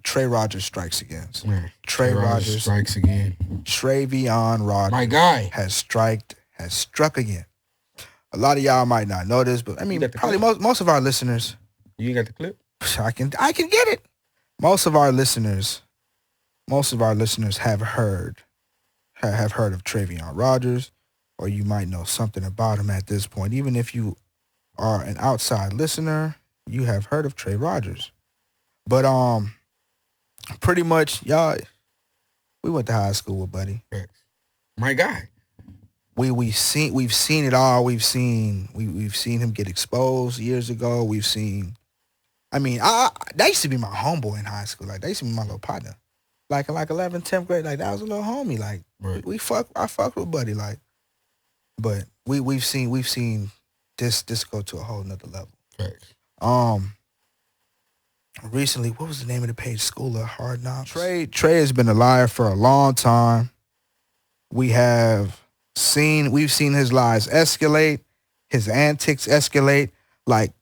Trey Rogers strikes again. Man, Trey Rogers strikes again. Traveon Rogers, my guy, has struck again. A lot of y'all might not know this, but I mean, probably most of our listeners. You got the clip? I can get it. Most of our listeners have heard of Traveon Rogers, or you might know something about him at this point. Even if you are an outside listener, you have heard of Trey Rogers. But pretty much, y'all, we went to high school with Buddy. My guy. We've seen it all. We've seen him get exposed years ago. We've seen. I mean, that used to be my homeboy in high school. Like, that used to be my little partner. Like in 11th, 10th grade, like that was a little homie. Like, right. I fuck with Buddy. Like, but we've seen this go to a whole nother level. Right. Recently, what was the name of the page? School of Hard Knocks. Trey has been a liar for a long time. We've seen his lies escalate, his antics escalate. Like,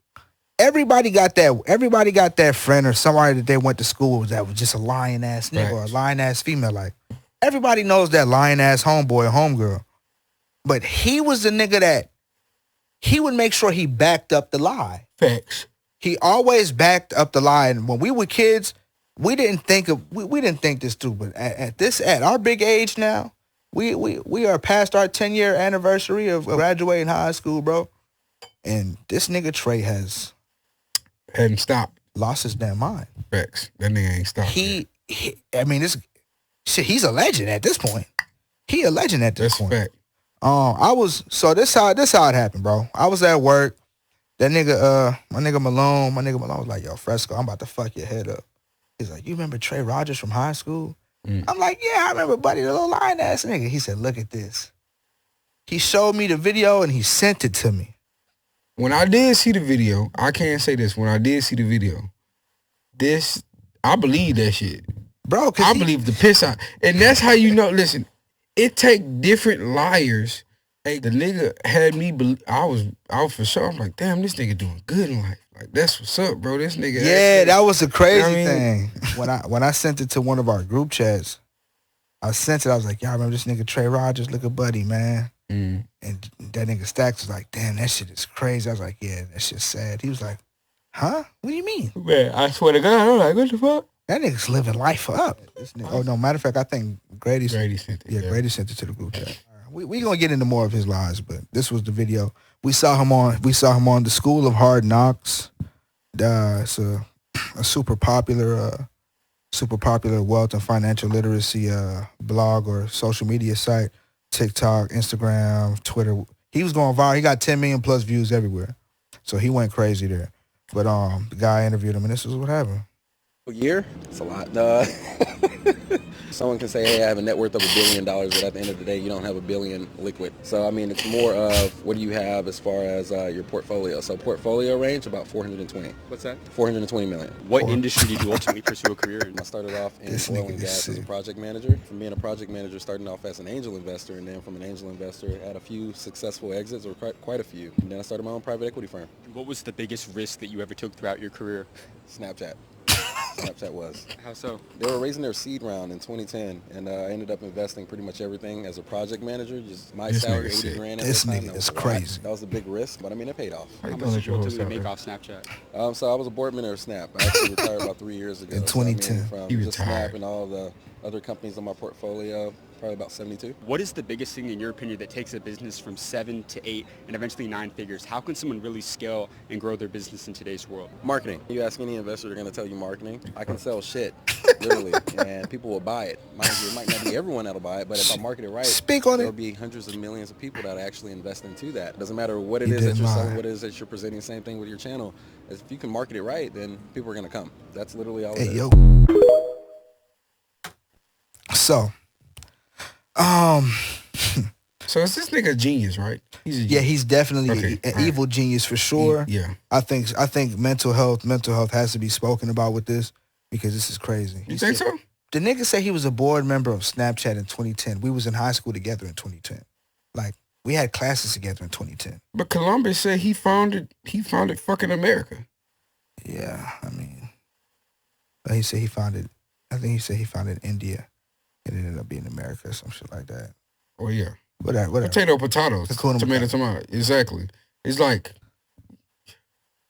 everybody got that friend or somebody that they went to school with that was just a lying ass nigga or a lying ass female. Like, everybody knows that lying ass homeboy or homegirl. But he was the nigga that he would make sure he backed up the lie. Facts. He always backed up the lie. And when we were kids, we didn't think this through. But at our big age now, we are past our 10-year anniversary of graduating high school, bro. And this nigga Trey hadn't stopped. Lost his damn mind. Facts. That nigga ain't stopped. I mean, he's a legend at this point. He a legend at this point. Fact. This how it happened, bro. I was at work. That nigga, my nigga Malone was like, yo, Fresco, I'm about to fuck your head up. He's like, you remember Trey Rogers from high school? I'm like, yeah, I remember Buddy, the little lying ass nigga. He said, look at this. He showed me the video and he sent it to me. When I did see the video, I can't say this. When I did see the video, I believe that shit. Bro, I believe the piss out. And that's how you know, listen, it take different liars. Hey, the nigga had me, I was for sure. I'm like, damn, this nigga doing good in life. Like, that's what's up, bro. This nigga. Yeah, that was a crazy thing. When I sent it to one of our group chats, I was like, y'all remember this nigga Trey Rogers? Look at Buddy, man. And that nigga Stacks was like, damn, that shit is crazy. I was like, yeah, that shit's sad. He was like, huh? What do you mean? Man, I swear to God, I'm like, what the fuck? That nigga's living life up. Oh, no, matter of fact, I think Grady sent it. Yeah, Grady sent it to the group chat. We gonna get into more of his lies, but this was the video. We saw him on the School of Hard Knocks. It's a super popular wealth and financial literacy blog or social media site. TikTok, Instagram, Twitter. He was going viral. He got 10 million plus views everywhere. So he went crazy there. But the guy interviewed him, and this is what happened. A year? It's a lot. Someone can say, hey, I have a net worth of $1 billion, but at the end of the day, you don't have $1 billion liquid. So, I mean, it's more of what do you have as far as your portfolio. So portfolio range, about 420. What's that? 420 million. What industry did you ultimately pursue a career in? I started off in oil and gas as a project manager. From being a project manager, starting off as an angel investor, and then from an angel investor, had a few successful exits, or quite a few. And then I started my own private equity firm. What was the biggest risk that you ever took throughout your career? Snapchat. Snapchat was. How so? They were raising their seed round in 2010, and I ended up investing pretty much everything as a project manager. Just my salary, 80 grand. This nigga is crazy. That was a big risk, but I mean, it paid off. How much did you make off Snapchat? So I was a board member of Snap. I actually retired about 3 years ago. In 2010. So, I mean, from just Snap and all the other companies in my portfolio, probably about 72. What is the biggest thing, in your opinion, that takes a business from 7 to 8 and eventually 9 figures? How can someone really scale and grow their business in today's world? Marketing. You ask any investor, they're going to tell you marketing. I can sell shit, literally, and people will buy it. Mind you, it might not be everyone that'll buy it, but if I market it right, there'll be hundreds of millions of people that actually invest into that. It doesn't matter what it is that you're selling, what it is that you're presenting, same thing with your channel. If you can market it right, then people are going to come. That's literally all it is. Yo. So, so is this nigga a genius, right? He's definitely an evil genius for sure. Yeah. I think mental health has to be spoken about with this because this is crazy. You think so? The nigga said he was a board member of Snapchat in 2010. We was in high school together in 2010. Like, we had classes together in 2010. But Columbus said he founded fucking America. Yeah, I mean, He said he found it. I think he said he found it in India. It ended up being America or some shit like that. Oh yeah. Whatever. Potatoes. Tomato. Exactly. It's like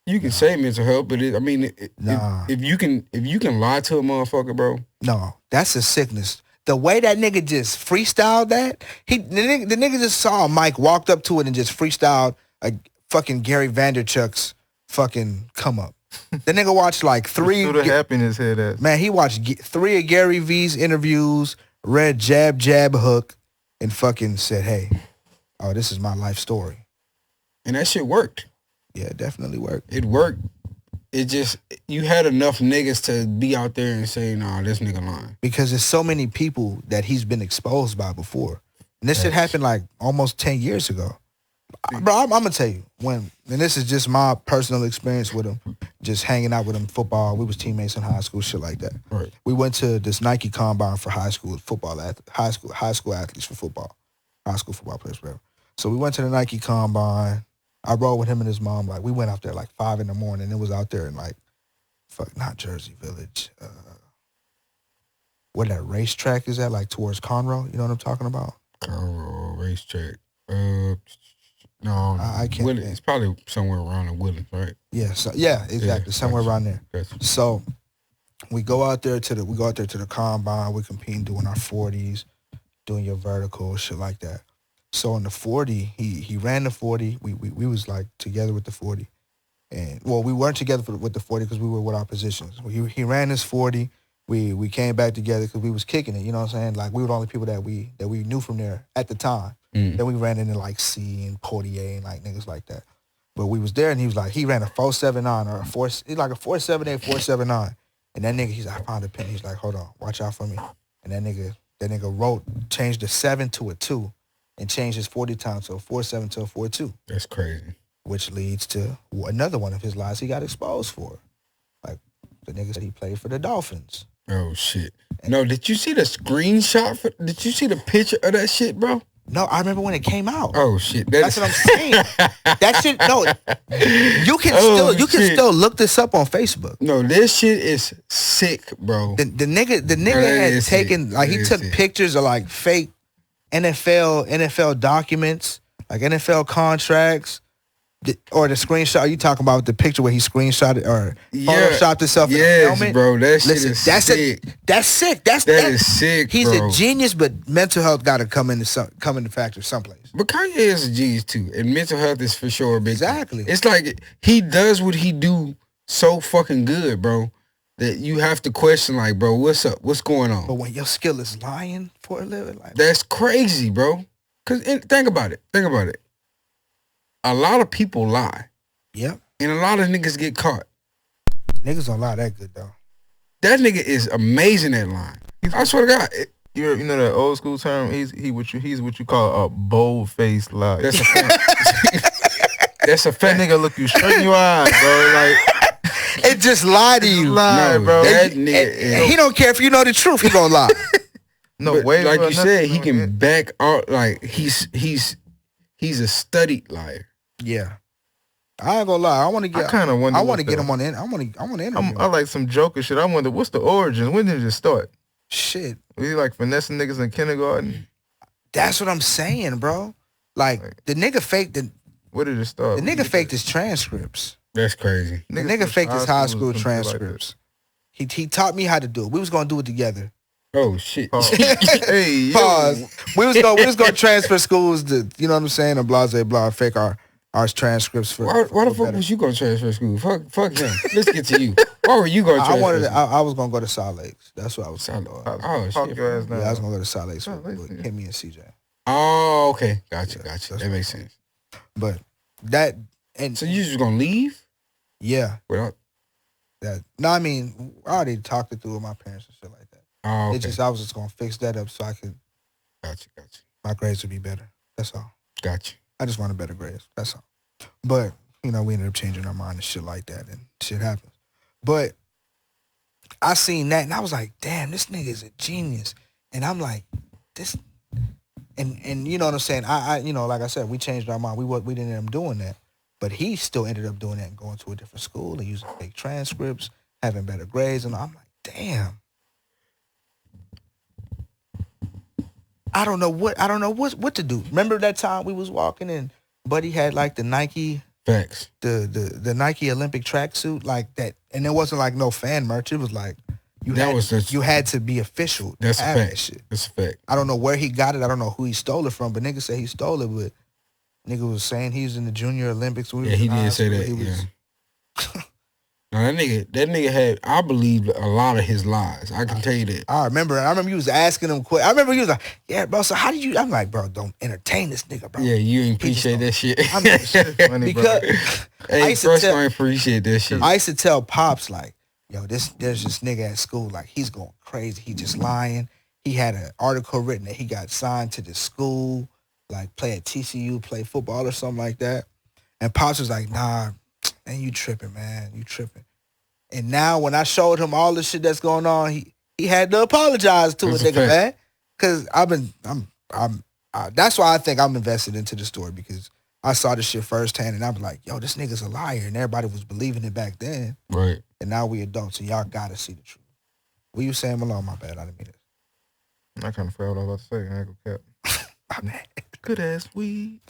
you can say mental health, but if you can lie to a motherfucker, bro. No, that's a sickness. The way that nigga just freestyled that, the nigga just saw Mike walked up to it and just freestyled a fucking Gary Vanderchuck's fucking come up. The nigga watched like 3. Should have happened his head ass. Man, he watched 3 of Gary V's interviews, read Jab Jab Hook, and fucking said, "Hey, oh, this is my life story." And that shit worked. Yeah, it definitely worked. It worked. It just, you had enough niggas to be out there and say, nah, this nigga lying. Because there's so many people that he's been exposed by before. And this shit happened like almost 10 years ago. Bro, I'm going to tell you, and this is just my personal experience with him, just hanging out with him, football. We was teammates in high school, shit like that. Right. We went to this Nike combine for high school athletes for football. High school football players, whatever. So we went to the Nike combine. I rode with him and his mom. Like, we went out there like 5 in the morning. It was out there in like, not Jersey Village. Where that racetrack is at, like towards Conroe. You know what I'm talking about? Conroe racetrack. No, I can't. Woodlands. It's probably somewhere around in Woodlands, right? Yeah. So, yeah, exactly. Somewhere around there. Gotcha. So we go out there to the combine. We competing, doing our 40s, doing your vertical, shit like that. So in the 40, he ran the 40. We was like together with the 40, and well, we weren't together with the 40 because we were with our positions. He ran his 40. We came back together because we was kicking it. You know what I'm saying? Like, we were the only people that we knew from there at the time. Then we ran into like C and Portier and like niggas like that. But we was there, and he was like, he ran a 4.79 or he's like a 4.78, 4.79. And that nigga, he's like, I found a pin. He's like, hold on, watch out for me. And that nigga changed the 7 to a 2. And changed his 40 time to a 4.7 to a 4.2. That's crazy. Which leads to another one of his lies he got exposed for. Like, the nigga said he played for the Dolphins. Oh, shit. No, did you see the screenshot? Did you see the picture of that shit, bro? No, I remember when it came out. Oh, shit. That's what I'm saying. That shit, no. You can still look this up on Facebook. No, this shit is sick, bro. The nigga had taken, like, he took pictures of, like, fake NFL documents, like NFL contracts, or the screenshot. Are you talking about the picture where he screenshotted or photoshopped himself in the helmet? Bro, that shit is sick. That's sick. That is sick, He's bro. a genius, but mental health got to come into factor someplace. But Kanye is a genius too, and mental health is for sure a big Exactly. thing. It's like he does what he do so fucking good, bro, that you have to question, like, bro, what's up? What's going on? But when your skill is lying for a living, like, that's crazy, bro. Because think about it. A lot of people lie. Yep. And a lot of niggas get caught. Niggas don't lie that good, though. That nigga is amazing at lying. I swear to God. You know that old school term? He's what you call a bold-faced liar. That's a fact. That's a fact. That nigga look you straight in your eyes, bro. Like, it just lie to you. Lie, bro. That nigga, he don't care if you know the truth. He gonna lie. No way. Like you said, he can back out. Like, he's a studied liar. Yeah, I ain't gonna lie. I want to get. I kind of wonder. I want to get him on. I want to interview him. I like some Joker shit. I wonder what's the origins. When did it start? Shit. Was he like finessing niggas in kindergarten? That's what I'm saying, bro. Like, the nigga faked Where did it start? The nigga faked his transcripts. That's crazy. The nigga faked his high school transcripts. He taught me how to do it. We was gonna do it together. Oh shit. Hey, pause. We was gonna transfer schools to, you know what I'm saying, and blah blah, fake our transcripts for. Why the fuck was you gonna transfer school? Fuck him. Let's get to you. Why were you gonna transfer? I was gonna go to Salt Lakes. That's what I was gonna do. Oh shit. Your ass now. Yeah, I was gonna go to Salt Lakes with Kimmy and CJ. Oh, okay. Gotcha. That makes sense. But that, and so you just gonna leave? Yeah. Without that? No, I mean, I already talked it through with my parents and shit like that. Oh, okay. I was just gonna fix that up so I could. Gotcha. My grades would be better. That's all. Gotcha. I just wanted better grades. That's all. But, you know, we ended up changing our mind and shit like that, and shit happens. But I seen that, and I was like, damn, this nigga is a genius. And I'm like, this, and you know what I'm saying? I you know, like I said, we changed our mind. We didn't end up doing that. But he still ended up doing that and going to a different school and using fake transcripts, having better grades. And I'm like, damn. I don't know what to do. Remember that time we was walking and Buddy had like the Nike Facts. The Nike Olympic tracksuit like that, and it wasn't like no fan merch. It was like you had to be official. That's a fact. That shit. That's a fact. I don't know where he got it. I don't know who he stole it from, but nigga said he stole it. But nigga was saying he was in the Junior Olympics. Yeah, he did say that. Yeah. Now that nigga had, I believed a lot of his lies. I can tell you that. I remember you was asking him quick. I remember you was like, yeah, bro, so how do you, I'm like, bro, don't entertain this nigga, bro. Yeah, you ain't appreciate that shit. I'm like, Funny, because hey, first I appreciate that shit. I used to tell Pops, like, yo, there's this nigga at school, like, he's going crazy. He just lying. He had an article written that he got signed to the school, like, play at TCU, play football or something like that. And Pops was like, nah, man, you tripping, man. You tripping. And now when I showed him all the shit that's going on, he had to apologize to a nigga, man. Cause that's why I think I'm invested into the story, because I saw this shit firsthand and I was like, yo, this nigga's a liar. And everybody was believing it back then. Right. And now we adults and y'all gotta see the truth. What you saying, Malone? My bad, I didn't mean it. I kind of forgot what I was about to say. I ain't gonna cap. My bad. Good ass weed.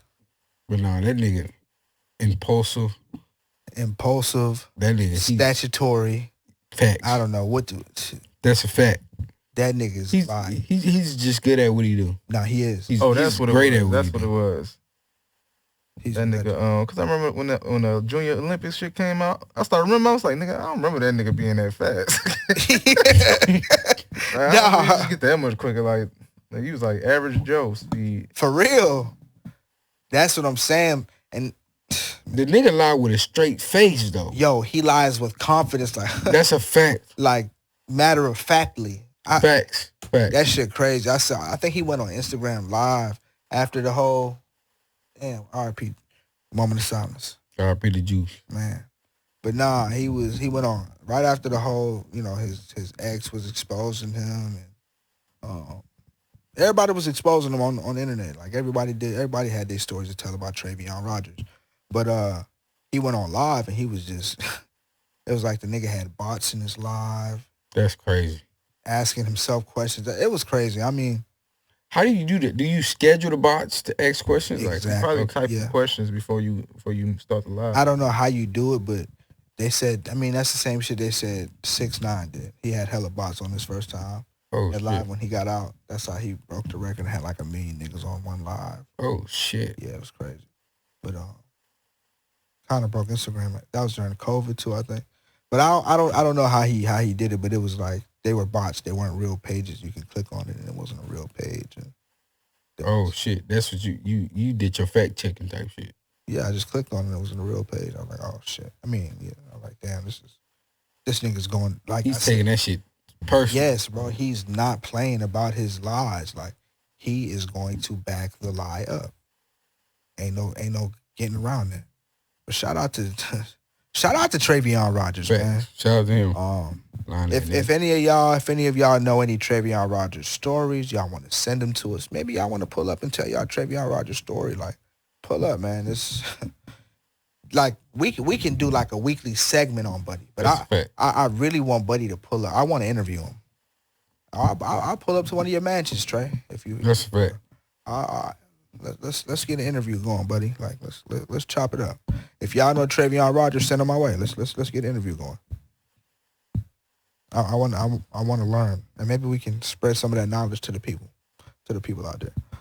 But nah, that nigga impulsive. That nigga Statutory. Facts. I don't know what to. That's a fact. That nigga's lying. He's just good at what he do. No, he is. That's what great it at was. what That's what it was. That nigga, cause I remember when the Junior Olympics shit came out, I was like, nigga, I don't remember that nigga being that fast. Like, I just get that much quicker. Like he was like average Joe speed. For real. That's what I'm saying. And the nigga lie with a straight face though. Yo, he lies with confidence, like that's a fact. Like matter of factly. Facts. That shit crazy. I think he went on Instagram live after the whole RIP moment of silence. RIP the juice. Man. But nah, he went on right after the whole, his ex was exposing him, and everybody was exposing him on the internet. Like everybody had their stories to tell about Traveon Rogers. But he went on live and he was just it was like the nigga had bots in his live. That's crazy. Asking himself questions. It was crazy. I mean, how do you do that? Do you schedule the bots to ask questions? Exactly. Like you probably type questions before you start the live. I don't know how you do it, but they said, I mean, that's the same shit they said 6ix9ine did. He had hella bots on his first time. Oh, at shit. live when he got out. That's how he broke the record and had like 1 million niggas on one live. Oh shit. Yeah, it was crazy. But kind of broke Instagram. That was during COVID too, I think. But I don't know how he did it, but it was like they were bots. They weren't real pages. You could click on it and it wasn't a real page. And shit. That's what you did your fact checking type shit. Yeah, I just clicked on it and it wasn't a real page. I was like, oh shit. I mean, yeah. I was like, damn, this nigga's going like he's taking that shit personal. Yes, bro. He's not playing about his lies. Like he is going to back the lie up. Ain't no getting around that. But shout out to Traveon Rogers, man. Shout out to him. If any of y'all know any Traveon Rogers stories, y'all want to send them to us. Maybe y'all want to pull up and tell y'all Traveon Rogers story. Like, pull up, man. It's like we can do like a weekly segment on Buddy. But I really want Buddy to pull up. I want to interview him. I'll pull up to one of your mansions, Trey. That's a fact. Let's get an interview going, buddy. Like let's chop it up. If y'all know Traveon Rogers, send him my way. Let's get an interview going. I want to learn, and maybe we can spread some of that knowledge to the people out there.